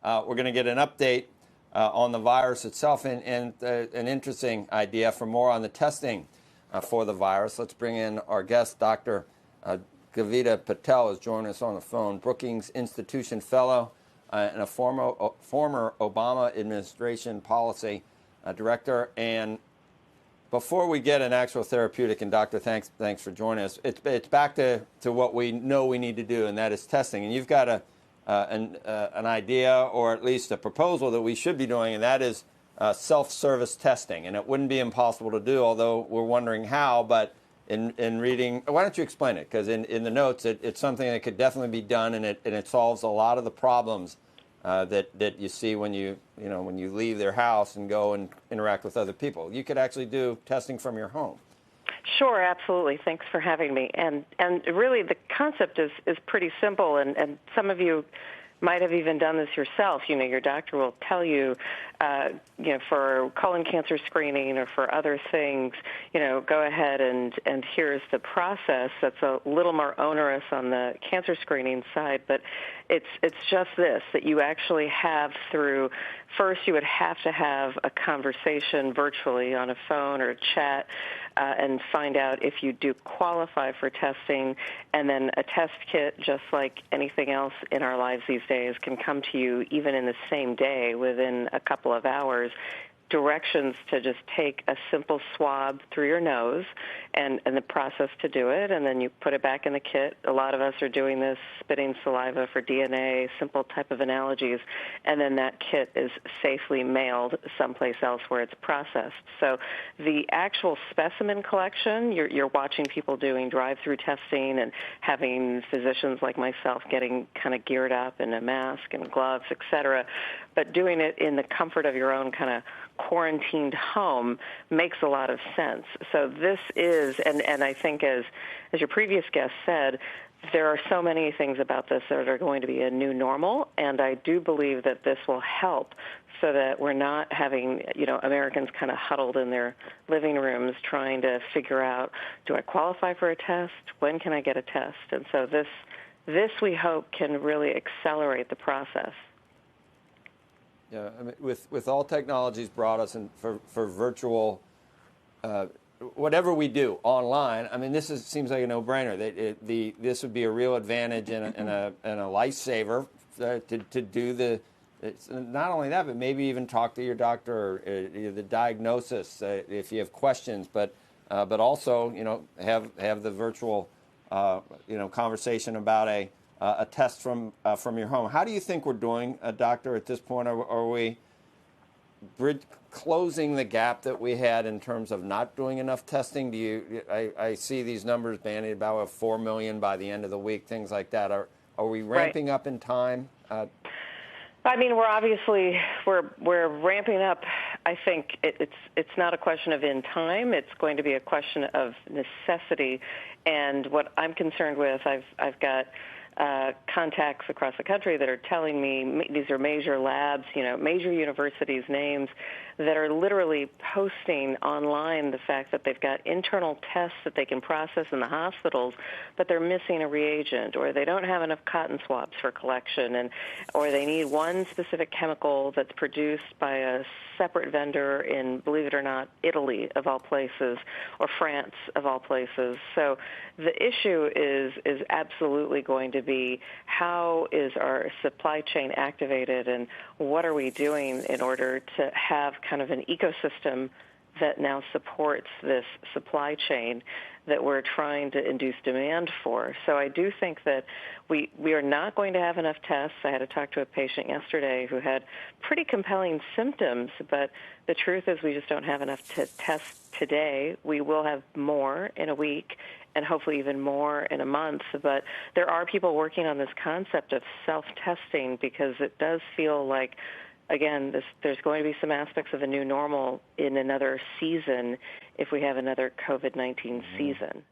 We're going to get an update on the virus itself and an interesting idea for more on the testing for the virus. Let's bring in our guest, Dr. Kavita Patel is joining us on the phone, Brookings Institution fellow and a former Obama administration policy director. And before we get an actual therapeutic, and Doctor, thanks for joining us, it's back to what we know we need to do, and that is testing. And you've got an idea, or at least a proposal that we should be doing, and that is self-service testing. And it wouldn't be impossible to do, although we're wondering how. But in reading, why don't you explain it? Because in the notes, it's something that could definitely be done, and it solves a lot of the problems that you see when you leave their house and go and interact with other people. You could actually do testing from your home. Sure, absolutely. Thanks for having me. And really, the concept is pretty simple, and some of you might have even done this yourself. You know, your doctor will tell you, for colon cancer screening or for other things, go ahead and here's the process. That's a little more onerous on the cancer screening side, but it's just this, that you actually have through, first you would have to have a conversation virtually on a phone or a chat and find out if you do qualify for testing, and then a test kit, just like anything else in our lives these days, can come to you even in the same day within a couple of hours. Directions to just take a simple swab through your nose and the process to do it, and then you put it back in the kit. A lot of us are doing this, spitting saliva for DNA, simple type of analogies, and then that kit is safely mailed someplace else where it's processed. So the actual specimen collection, you're watching people doing drive-through testing and having physicians like myself getting kind of geared up in a mask and gloves, et cetera, but doing it in the comfort of your own kind of quarantined home makes a lot of sense. So this is, and I think as your previous guest said, there are so many things about this that are going to be a new normal, and I do believe that this will help so that we're not having, Americans kind of huddled in their living rooms trying to figure out, do I qualify for a test? When can I get a test? And so this we hope can really accelerate the process. Yeah, I mean, with all technologies brought us in for virtual, whatever we do online. I mean, seems like a no-brainer. This would be a real advantage and a lifesaver to do the. It's not only that, but maybe even talk to your doctor or the diagnosis if you have questions. But also have the virtual conversation about a test from your home. How do you think we're doing, Doctor, at this point? Are we closing the gap that we had in terms of not doing enough testing? I see these numbers bandied about 4 million by the end of the week, things like that. Are we ramping up in time? I mean, we're ramping up. I think it's not a question of in time. It's going to be a question of necessity. And what I'm concerned with, I've got contacts across the country that are telling me these are major labs, major universities' names that are literally posting online the fact that they've got internal tests that they can process in the hospitals, but they're missing a reagent, or they don't have enough cotton swabs for collection, or they need one specific chemical that's produced by a separate vendor in, believe it or not, Italy of all places, or France of all places. So the issue is absolutely going to be, how is our supply chain activated, and what are we doing in order to have kind of an ecosystem that now supports this supply chain that we're trying to induce demand for. So I do think that we are not going to have enough tests. I had to talk to a patient yesterday who had pretty compelling symptoms, but the truth is we just don't have enough to test today. We will have more in a week and hopefully even more in a month. But there are people working on this concept of self-testing, because it does feel like, again, there's going to be some aspects of a new normal in another season if we have another COVID-19 season.